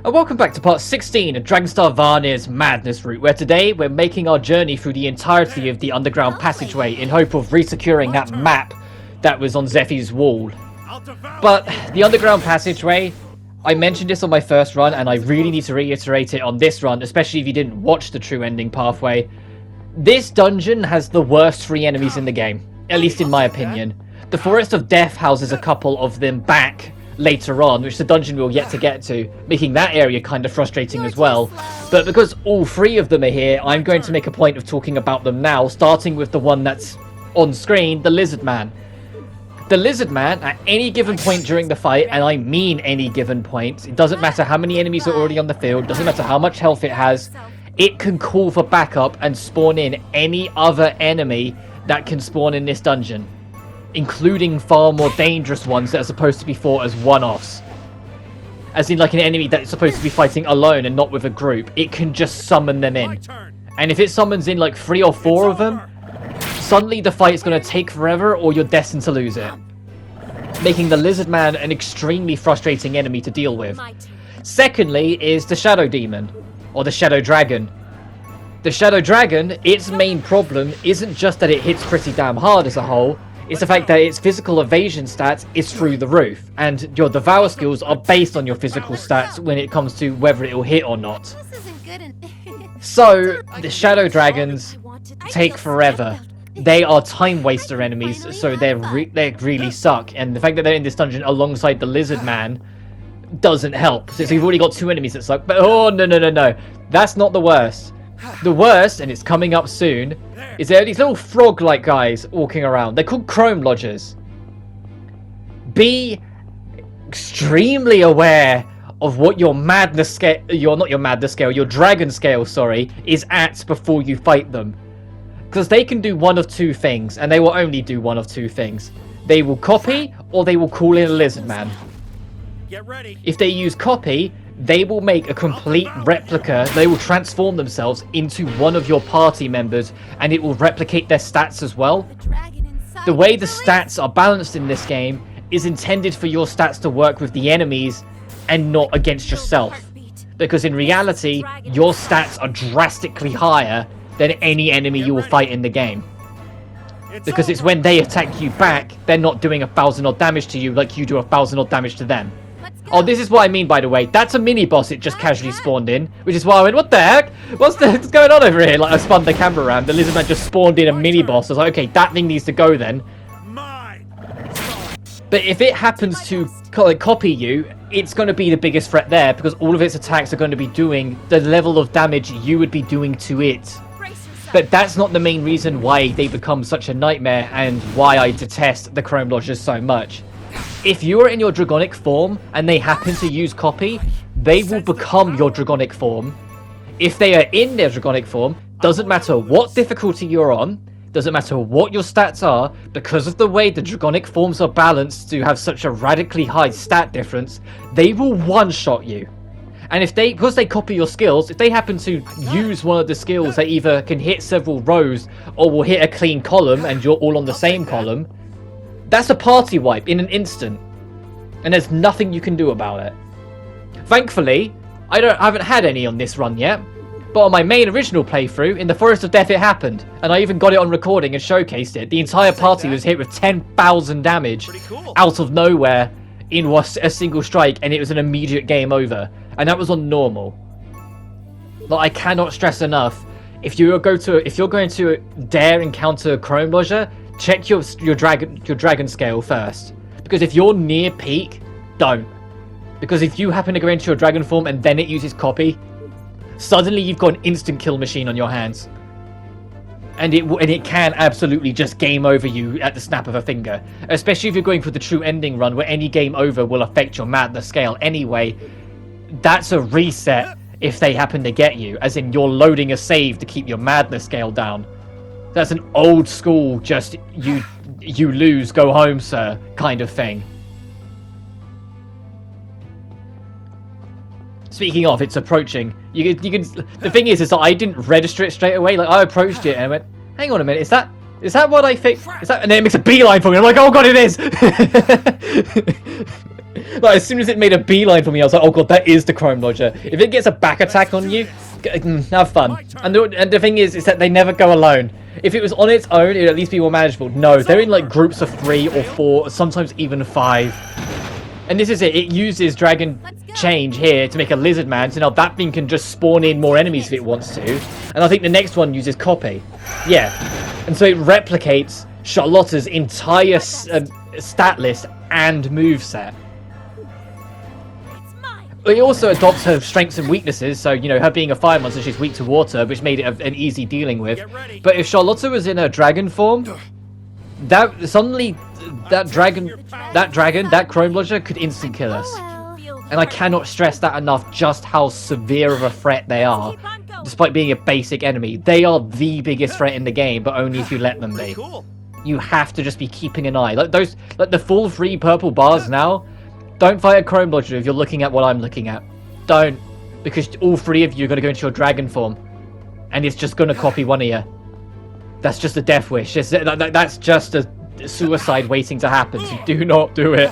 And welcome back to part 16 of Dragonstar Varnir's Madness route, where today we're making our journey through the entirety of the underground passageway in hope of resecuring that map that was on Zephy's wall. But the underground passageway, I mentioned this on my first run, and I really need to reiterate it on this run, especially if you didn't watch the true ending pathway. This dungeon has the worst three enemies in the game, at least in my opinion. The Forest of Death houses a couple of them back later on, which the dungeon will yet to get to, making that area kind of frustrating as well. But because all three of them are here, I'm going to make a point of talking about them now, starting with the one that's on screen, the Lizard Man. The Lizard Man, at any given point during the fight, and I mean any given point, it doesn't matter how many enemies are already on the field, doesn't matter how much health it has, it can call for backup and spawn in any other enemy that can spawn in this dungeon, including far more dangerous ones that are supposed to be fought as one-offs. As in like an enemy that's supposed to be fighting alone and not with a group. It can just summon them in. And if it summons in like 3 or 4 of them, suddenly the fight is going to take forever or you're destined to lose it, making the Lizard Man an extremely frustrating enemy to deal with. Secondly is the Shadow Demon, or the Shadow Dragon. The Shadow Dragon, its main problem isn't just that it hits pretty damn hard as a whole, it's the fact that its physical evasion stats is through the roof, and your Devour skills are based on your physical stats when it comes to whether it will hit or not. So, the Shadow Dragons take forever. They are time waster enemies, so they really suck, and the fact that they're in this dungeon alongside the Lizard Man doesn't help, since we've already got 2 enemies that suck. But oh, no, that's not the worst. The worst, and it's coming up soon, is there are these little frog-like guys walking around. They're called Chrome Lodgers. Be extremely aware of what your madness scale, your dragon scale, sorry, is at before you fight them. Because they can do one of 2 things, and they will only do one of 2 things. They will copy, or they will call in a Lizard Man. Get ready. If they use copy, they will make a complete replica. They will transform themselves into one of your party members, and it will replicate their stats as well. The way the stats are balanced in this game is intended for your stats to work with the enemies and not against yourself. Because in reality, your stats are drastically higher than any enemy you will fight in the game. Because it's when they attack you back, they're not doing 1,000 odd damage to you like you do 1,000 odd damage to them. Oh, this is what I mean, by the way. That's a mini-boss it just casually spawned in. Which is why I went, what the heck? What's going on over here? Like, I spun the camera around. The Lizard Man just spawned in a mini-boss. I was like, okay, that thing needs to go then. But if it happens to copy you, it's going to be the biggest threat there, because all of its attacks are going to be doing the level of damage you would be doing to it. But that's not the main reason why they become such a nightmare and why I detest the Chrome Lodgers so much. If you're in your Dragonic form and they happen to use copy, they will become your Dragonic form. If they are in their Dragonic form, doesn't matter what difficulty you're on, doesn't matter what your stats are, because of the way the Dragonic forms are balanced to have such a radically high stat difference, they will one-shot you. And because they copy your skills, if they happen to use one of the skills that either can hit several rows or will hit a clean column and you're all on the same column, that's a party wipe in an instant. And there's nothing you can do about it. Thankfully, I haven't had any on this run yet. But on my main original playthrough, in the Forest of Death, it happened. And I even got it on recording and showcased it. The entire party was hit with 10,000 damage out of nowhere in a single strike, and it was an immediate game over. And that was on normal. Like, I cannot stress enough, if you're going to dare encounter a Chrome Lodger, check your dragon scale first. Because if you're near peak, don't. Because if you happen to go into your dragon form and then it uses copy, suddenly you've got an instant kill machine on your hands. And it can absolutely just game over you at the snap of a finger. Especially if you're going for the true ending run, where any game over will affect your madness scale anyway. That's a reset if they happen to get you. As in, you're loading a save to keep your madness scale down. That's an old school, just you lose, go home, sir, kind of thing. Speaking of, it's approaching. You can. The thing is that I didn't register it straight away. Like, I approached it and I went, "Hang on a minute, is that what I think? Is that?" And then it makes a beeline for me. I'm like, "Oh god, it is!" Like, as soon as it made a beeline for me, I was like, oh god, that is the Chrome Lodger. If it gets a back attack on you, have fun. And the thing is that they never go alone. If it was on its own, it'd at least be more manageable. No, they're in like groups of 3 or 4, sometimes even 5. And this is it. It uses Dragon Change here to make a Lizard Man, so now that thing can just spawn in more enemies if it wants to. And I think the next one uses Copy. Yeah. And so it replicates Charlotta's entire stat list and moveset. It also adopts her strengths and weaknesses, so, you know, her being a fire monster, she's weak to water, which made it an easy dealing with. But if Charlotta was in her dragon form, that Chrome Lodger could instant kill us. And I cannot stress that enough, just how severe of a threat they are. Despite being a basic enemy, they are the biggest threat in the game, but only if you let them be. You have to just be keeping an eye. Like the full 3 purple bars now. Don't fight a Chrome Lodger if you're looking at what I'm looking at. Don't. Because all 3 of you are going to go into your dragon form. And it's just going to copy one of you. That's just a death wish. That's just a suicide waiting to happen. So do not do it.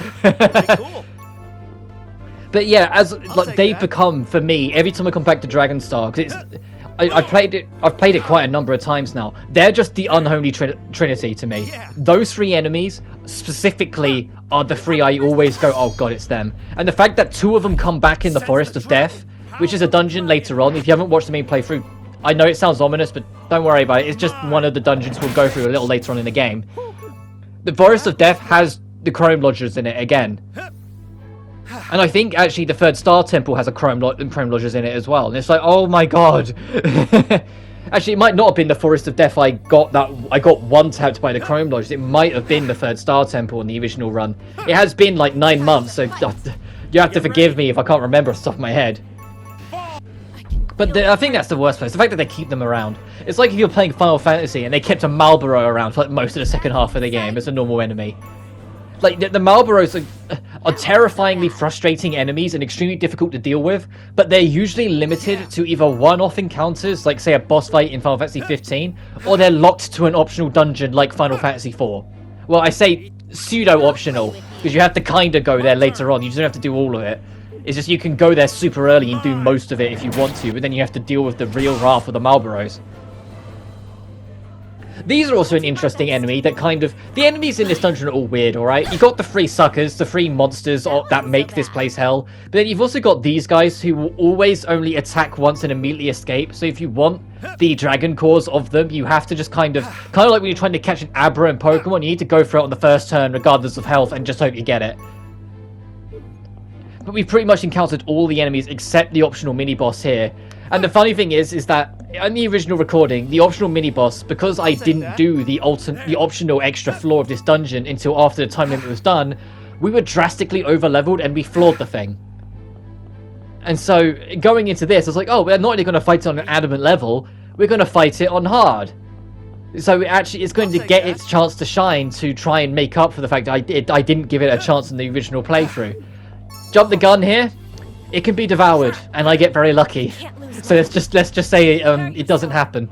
But yeah, as like they've become, for me, every time I come back to Dragonstar, because I've played it quite a number of times now. They're just the unholy trinity to me. Those 3 enemies specifically are the 3 I always go, oh god, it's them. And the fact that 2 of them come back in the Forest of Death, which is a dungeon later on. If you haven't watched the main playthrough, I know it sounds ominous, but don't worry about it. It's just one of the dungeons we'll go through a little later on in the game. The Forest of Death has the Chrome Lodgers in it again. And I think actually the 3rd Star Temple has a Chrome Lodgers in it as well. And it's like, oh my god. Actually, it might not have been the Forest of Death I got one tapped by the Chrome Lodgers. It might have been the 3rd Star Temple in the original run. It has been like 9 months, so you have to forgive me if I can't remember off the top of my head. But I think that's the worst place. The fact that they keep them around. It's like if you're playing Final Fantasy and they kept a Malboro around for like most of the second half of the game as a normal enemy. Like, the Malboros are terrifyingly frustrating enemies and extremely difficult to deal with, but they're usually limited to either one-off encounters, like, say, a boss fight in Final Fantasy 15, or they're locked to an optional dungeon like Final Fantasy 4. Well, I say pseudo-optional, because you have to kind of go there later on. You just don't have to do all of it. It's just you can go there super early and do most of it if you want to, but then you have to deal with the real wrath of the Malboros. These are also an interesting enemy that kind of... The enemies in this dungeon are all weird, alright? You've got the 3 suckers, the 3 monsters that make this place hell. But then you've also got these guys who will always only attack once and immediately escape. So if you want the dragon cores of them, you have to just kind of like when you're trying to catch an Abra in Pokemon, you need to go for it on the first turn regardless of health and just hope you get it. But we've pretty much encountered all the enemies except the optional mini-boss here. And the funny thing is that in the original recording, the optional mini-boss, because I didn't do the optional extra floor of this dungeon until after the time limit was done, we were drastically over-leveled and we floored the thing. And so, going into this, I was like, oh, we're not only going to fight it on an adamant level, we're going to fight it on hard. So it's going to get its chance to shine to try and make up for the fact that I didn't give it a chance in the original playthrough. Jump the gun here, it can be devoured, and I get very lucky. So let's just say it doesn't happen.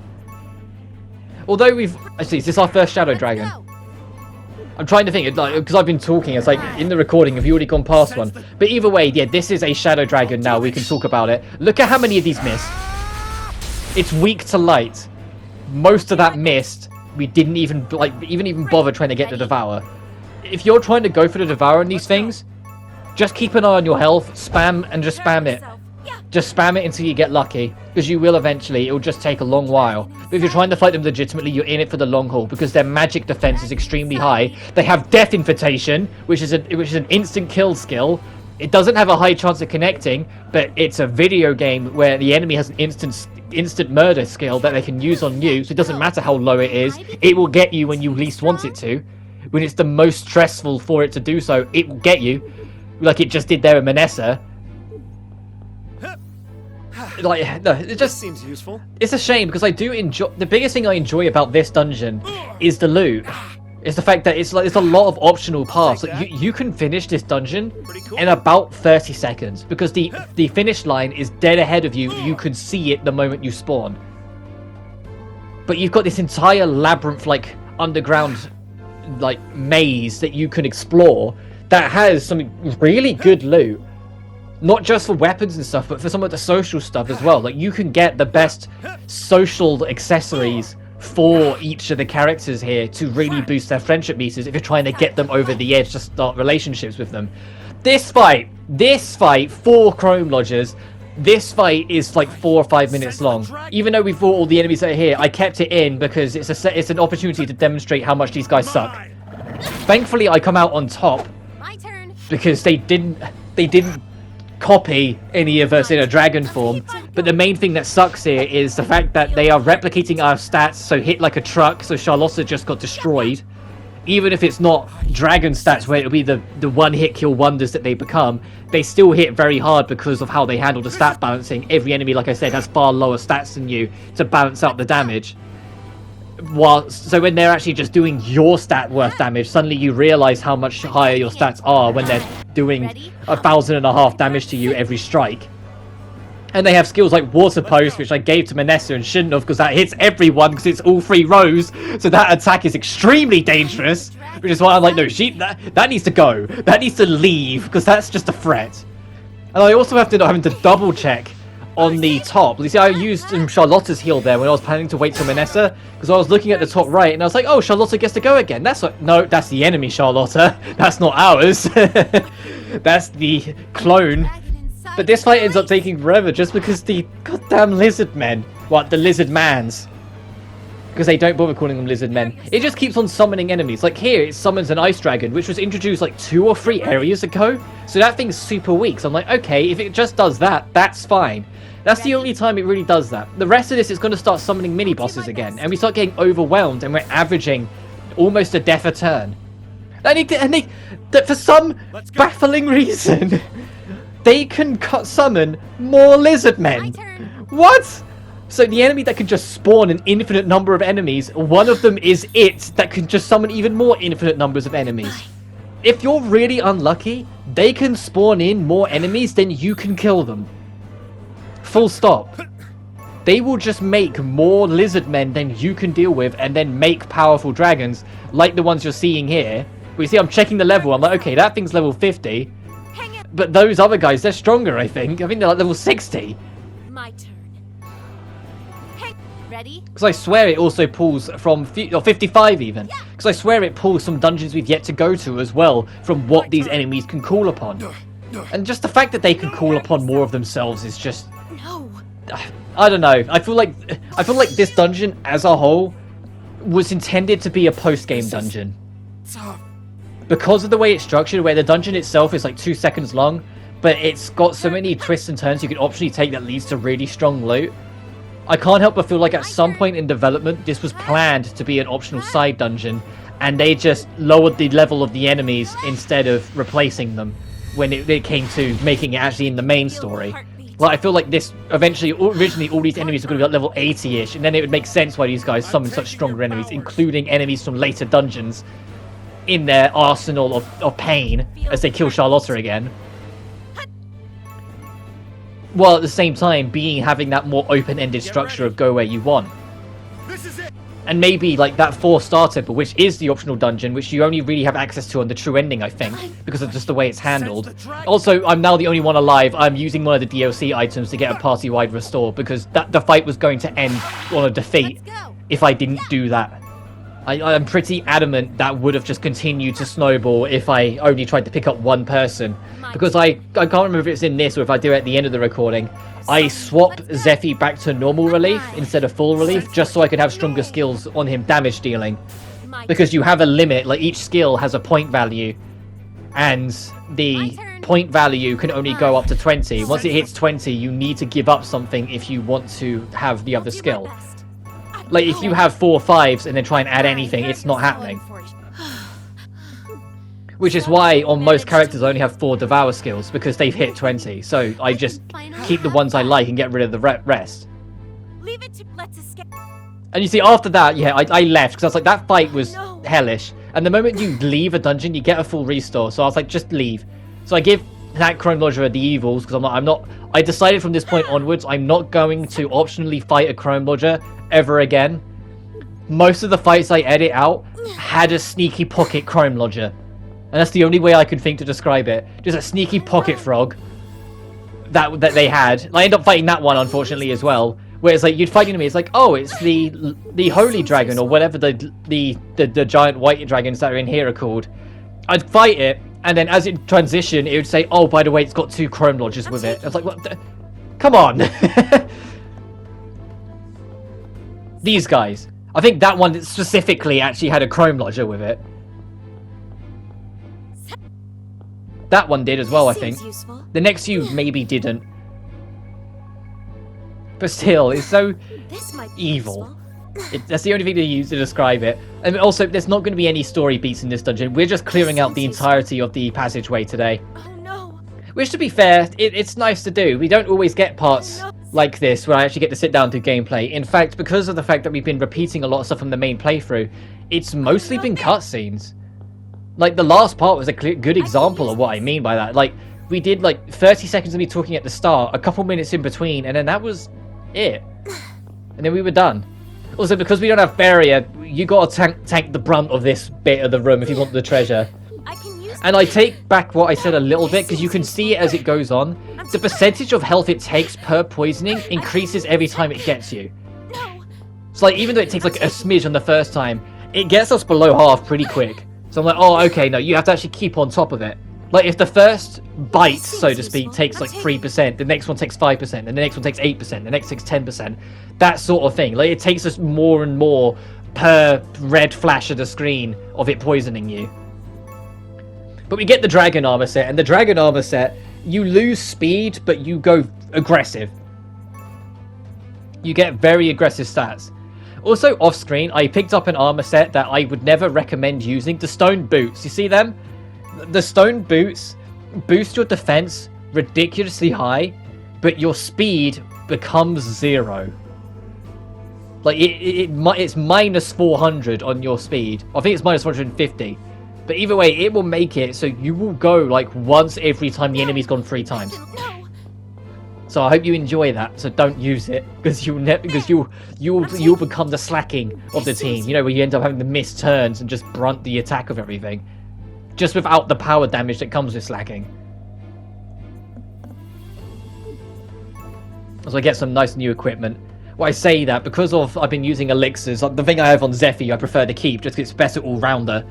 Although actually, is this our first Shadow Dragon? I'm trying to think, because I've been talking, it's like, in the recording, have you already gone past one? But either way, yeah, this is a Shadow Dragon now, we can talk about it. Look at how many of these missed. It's weak to light. Most of that missed, we didn't even, even bother trying to get the Devour. If you're trying to go for the Devour in these things, just keep an eye on your health, spam it. Just spam it until you get lucky, because you will eventually. It will just take a long while. But if you're trying to fight them legitimately, you're in it for the long haul, because their magic defense is extremely high. They have Death Invitation, which is an instant kill skill. It doesn't have a high chance of connecting, but it's a video game where the enemy has an instant murder skill that they can use on you, so it doesn't matter how low it is. It will get you when you least want it to. When it's the most stressful for it to do so, it will get you. Like it just did there in Manessa. Like, no, it just seems useful. It's a shame because I do enjoy. The biggest thing I enjoy about this dungeon is the loot. It's the fact that it's a lot of optional paths. Like, you can finish this dungeon in about 30 seconds because the finish line is dead ahead of you. You can see it the moment you spawn. But you've got this entire labyrinth, like underground, like maze that you can explore that has some really good loot. Not just for weapons and stuff, but for some of the social stuff as well. Like, you can get the best social accessories for each of the characters here to really boost their friendship meters if you're trying to get them over the edge to start relationships with them. This fight, 4 Chrome Lodgers, this fight is like 4 or 5 minutes long. Even though we fought all the enemies that are here, I kept it in because it's an opportunity to demonstrate how much these guys suck. Thankfully, I come out on top because they didn't copy any of us in a dragon form. But the main thing that sucks here is the fact that they are replicating our stats, so hit like a truck, so Charlotta just got destroyed. Even if it's not dragon stats where it'll be the one-hit kill wonders that they become, they still hit very hard because of how they handle the stat balancing. Every enemy, like I said, has far lower stats than you to balance out the damage. So when they're actually just doing your stat worth damage, suddenly you realize how much higher your stats are when they're doing 1,500 damage to you every strike. And they have skills like Water Post, which I gave to Manessa and shouldn't have, because that hits everyone because it's all 3 rows. So that attack is extremely dangerous, which is why I'm like, no, that needs to go. That needs to leave, because that's just a threat. And I also have to having to double check on the top. You see, I used Charlotta's heal there when I was planning to wait for Manessa, because I was looking at the top right and I was like, oh, Charlotta gets to go again. No, that's the enemy Charlotta. That's not ours. That's the clone. But this fight ends up taking forever just because the goddamn lizard men, the lizard mans, because they don't bother calling them lizard men, it just keeps on summoning enemies. Like here, it summons an ice dragon, which was introduced like 2 or 3 areas ago. So that thing's super weak. So I'm like, okay, if it just does that, that's fine. That's the only time it really does that. The rest of this is going to start summoning mini bosses again, and we start getting overwhelmed, and we're averaging almost a death a turn. And for some baffling reason, they can summon more lizard men. What? So the enemy that can just spawn an infinite number of enemies, one of them is it that can just summon even more infinite numbers of enemies. If you're really unlucky, they can spawn in more enemies than you can kill them. Full stop. They will just make more lizard men than you can deal with and then make powerful dragons like the ones you're seeing here. But you see, I'm checking the level. I'm like, okay, that thing's level 50. But those other guys, they're stronger, I think. They're like level 60. My turn. Hey, ready? Because I swear it also pulls from 55 even. Because I swear it pulls some dungeons we've yet to go to as well from what these enemies can call upon. And just the fact that they can call upon more of themselves is just... No. I don't know. I feel like this dungeon as a whole was intended to be a post-game dungeon. Because of the way it's structured, where the dungeon itself is like 2 seconds long, but it's got so many twists and turns you can optionally take that leads to really strong loot. I can't help but feel like at some point in development, this was planned to be an optional side dungeon, and they just lowered the level of the enemies instead of replacing them when it came to making it actually in the main story. Like, I feel like this, originally all these enemies are going to be at level 80-ish, and then it would make sense why these guys summon such stronger enemies, including enemies from later dungeons, in their arsenal of pain as they kill Charlotta again. While at the same time having that more open-ended structure of go where you want. And maybe like that 4-star temple, which is the optional dungeon, which you only really have access to on the true ending, I think, because of just the way it's handled. Also, I'm now the only one alive. I'm using one of the DLC items to get a party-wide restore, because the fight was going to end on a defeat if I didn't do that. I'm pretty adamant that would have just continued to snowball if I only tried to pick up one person. Because I can't remember if it's in this or if I do it at the end of the recording. I swap Zephy back to normal relief instead of full relief, just so I could have stronger skills on him damage dealing. Because you have a limit, like each skill has a point value. And the point value can only go up to 20. Once it hits 20, you need to give up something if you want to have the other skill. Like, if you have 4 5s and then try and add anything, it's not happening. Which is why on most characters I only have 4 Devour skills, because they've hit 20. So I just keep the ones I like and get rid of the rest. And you see, after that, yeah, I left, because I was like, that fight was hellish. And the moment you leave a dungeon, you get a full restore. So I was like, just leave. So I give that Chrome Lodger the evils, because I decided from this point onwards, I'm not going to optionally fight a Chrome Lodger ever again. Most of the fights I edit out had a sneaky pocket Chrome Lodger. And that's the only way I could think to describe it. Just a sneaky pocket frog that they had. I ended up fighting that one, unfortunately, as well. Where it's like, you'd fight enemy, it's like, oh, it's the holy dragon, or whatever the giant white dragons that are in here are called. I'd fight it, and then as it transitioned, it would say, oh, by the way, it's got 2 chrome lodges with it. I was like, what the... Come on! These guys. I think that one specifically actually had a chrome lodger with it. That one did as well, I think. Useful. The next few maybe didn't. But still, it's so This might be evil. useful. That's the only thing to use to describe it. And also, there's not going to be any story beats in this dungeon. We're just clearing out the entirety of the passageway today. Oh no. Which, to be fair, it's nice to do. We don't always get parts like this where I actually get to sit down and do gameplay. In fact, because of the fact that we've been repeating a lot of stuff from the main playthrough, it's mostly been cutscenes. Like, the last part was a good example of what I mean by that. Like, we did, like, 30 seconds of me talking at the start, a couple minutes in between, and then that was it. And then we were done. Also, because we don't have barrier, you gotta tank the brunt of this bit of the room if you want the treasure. I can use And I take back what I said a little bit, because you can see it as it goes on. The percentage of health it takes per poisoning increases every time it gets you. No. So, like, even though it takes, like, a smidge on the first time, it gets us below half pretty quick. So I'm like, oh, okay, no, you have to actually keep on top of it. Like, if the first bite, so to speak, takes, like, 3%, the next one takes 5%, and the next one takes 8%, the next takes 10%, that sort of thing. Like, it takes us more and more per red flash of the screen of it poisoning you. But we get the dragon armor set, and the dragon armor set, you lose speed, but you go aggressive. You get very aggressive stats. Also, off-screen, I picked up an armor set that I would never recommend using. The stone boots. You see them? The stone boots boost your defense ridiculously high, but your speed becomes 0. Like, it's minus 400 on your speed. I think it's minus 450. But either way, it will make it so you will go, like, once every time the enemy's gone 3 times. No. So I hope you enjoy that. So don't use it, because you'll become the slacking of the team. You know, where you end up having to miss turns and just brunt the attack of everything, just without the power damage that comes with slacking. So I get some nice new equipment. Well, I say that because I've been using elixirs. The thing I have on Zephy I prefer to keep, just 'cause it's better all-rounder.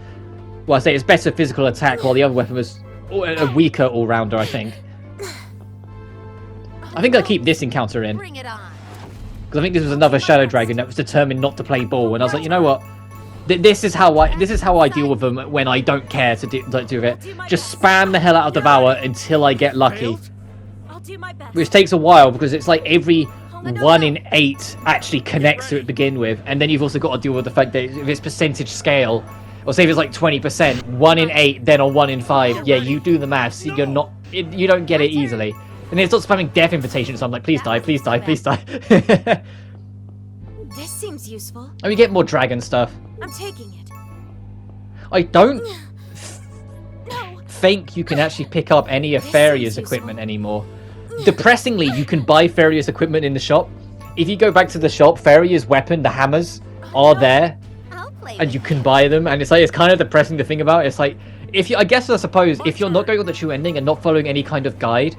Well, I say it's better physical attack, while the other weapon was a weaker all-rounder, I think. I think I'll keep this encounter in, Bring it on. because I think this was another shadow dragon that was determined not to play ball, and I was like, you know what? This is how I deal with them when I don't care to do it. Just spam the hell out of Devour until I get lucky, I'll do my best. which takes a while because it's like every 1 in 8 actually connects to it to begin with, and then you've also got to deal with the fact that if it's percentage scale, or say if it's like 20%, 1 in 8, then a 1 in 5. Yeah, you do the maths. You don't get it easily. And then it's not spamming death invitations, so I'm like, please die, please die, please die. This seems useful. And we get more dragon stuff. I'm taking it. I don't No. think you can actually pick up any of Faria's equipment anymore. Depressingly, you can buy Faria's equipment in the shop. If you go back to the shop, Faria's weapon, the hammers, are there, I'll play. and you can buy them. And it's like, it's kind of depressing to think about. It's like, if you, I suppose, if you're not going on the true ending and not following any kind of guide,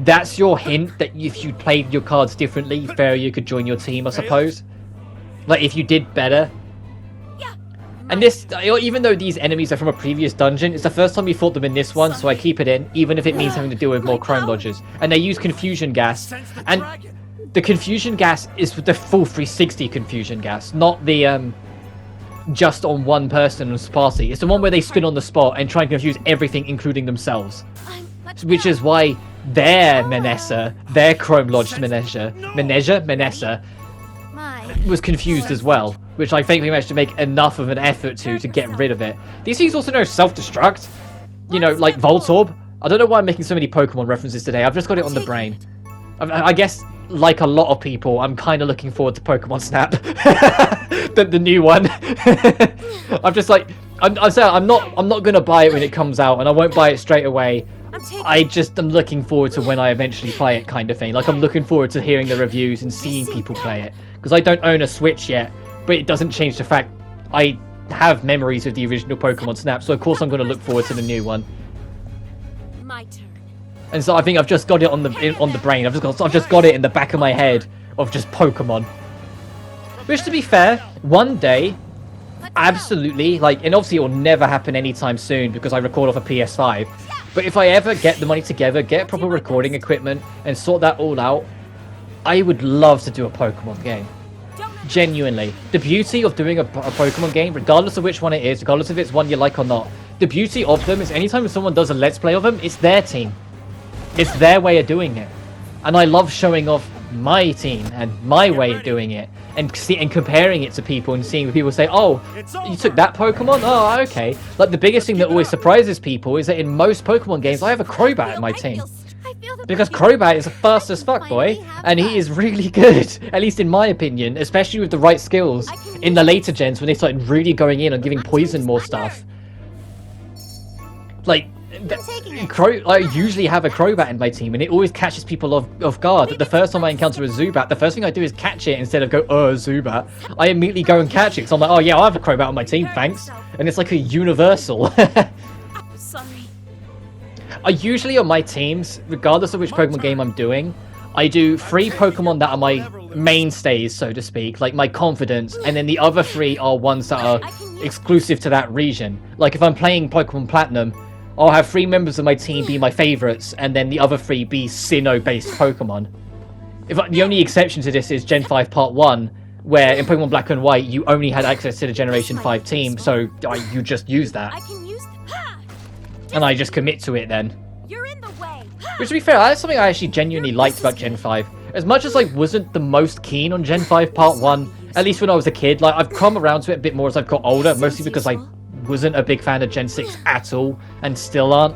that's your hint that if you played your cards differently, Faria could join your team, I suppose. Like, if you did better. Yeah. And this, even though these enemies are from a previous dungeon, it's the first time we fought them in this one, so I keep it in, even if it means having to deal with more chrome lodges. And they use confusion gas, Sense the and dragon. the confusion gas is the full 360 confusion gas, not the just on one person and party. It's the one where they spin on the spot and try and confuse everything, including themselves. I'm much Which is why their Menessa, their chrome lodged Menessa, my. was confused as well, which I think we managed to make enough of an effort to get rid of it. These things also know self-destruct, you know, like Voltorb. I don't know why I'm making so many Pokemon references today. I've just got it on the brain. I guess, like a lot of people, I'm kind of looking forward to Pokemon Snap, the new one. I'm just like, I'm not gonna buy it when it comes out, and I won't buy it straight away. I'm taking. I just am looking forward to when I eventually play it, kind of thing. Like, I'm looking forward to hearing the reviews and seeing people play it, because I don't own a Switch yet. But it doesn't change the fact I have memories of the original Pokemon Snap, so of course I'm going to look forward to the new one. My turn. And so I think I've just got it on the brain. I've just got it in the back of my head of just Pokemon. Which, to be fair, one day, absolutely, like, and obviously it will never happen anytime soon because I record off a PS5. But if I ever get the money together, get proper recording equipment, and sort that all out, I would love to do a Pokemon game. Genuinely. The beauty of doing a Pokemon game, regardless of which one it is, regardless if it's one you like or not, the beauty of them is anytime someone does a Let's Play of them, it's their team. It's their way of doing it. And I love showing off my team and my way of doing it. And comparing it to people and seeing people say, oh, you took that Pokemon? Oh, okay. Like, the biggest thing that always surprises people is that in most Pokemon games, I have a Crobat in my team. Because Crobat is a fast as fuck, boy. And he is really good, at least in my opinion, especially with the right skills in the later gens when they started really going in and giving Poison more stuff. Like, I usually have a Crobat in my team, and it always catches people off guard. The first time I encounter a Zubat, the first thing I do is catch it instead of go, Zubat. I immediately go and catch it, so I'm like, oh yeah, I have a Crobat on my team, thanks. And it's like a universal. Sorry. I usually on my teams, regardless of which Pokemon game I'm doing, I do 3 Pokemon that are my mainstays, so to speak, like my confidence, and then the other 3 are ones that are exclusive to that region. Like if I'm playing Pokemon Platinum, I'll have 3 members of my team be my favorites, and then the other 3 be Sinnoh-based Pokemon. The only exception to this is Gen 5 Part 1, where in Pokemon Black and White, you only had access to the Generation 5 team, so you just use that. And I just commit to it then. You're in the way. Which, to be fair, that's something I actually genuinely liked about Gen 5. As much as I wasn't the most keen on Gen 5 Part 1, at least when I was a kid, like I've come around to it a bit more as I've got older, mostly because I wasn't a big fan of Gen 6 at all, and still aren't.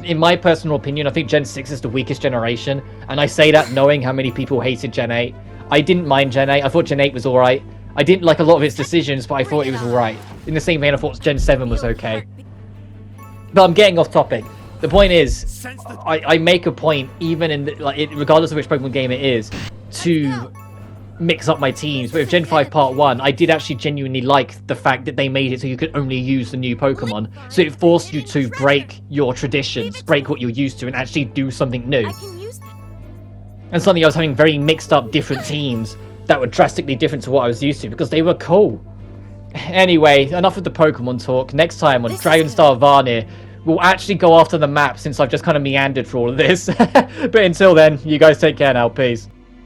In my personal opinion, I think Gen 6 is the weakest generation, and I say that knowing how many people hated Gen 8. I didn't mind Gen 8, I thought Gen 8 was alright. I didn't like a lot of its decisions, but I thought it was alright. In the same vein, I thought Gen 7 was okay. But I'm getting off topic. The point is, I make a point, even in regardless of which Pokemon game it is, to mix up my teams. But with Gen 5 Part 1, I did actually genuinely like the fact that they made it so you could only use the new Pokemon. So it forced you to break your traditions, break what you're used to, and actually do something new. And suddenly I was having very mixed up different teams that were drastically different to what I was used to, because they were cool. Anyway, enough of the Pokemon talk. Next time on Dragon Star Varnir, we'll actually go after the map, since I've just kind of meandered for all of this. But until then, you guys take care now. Peace.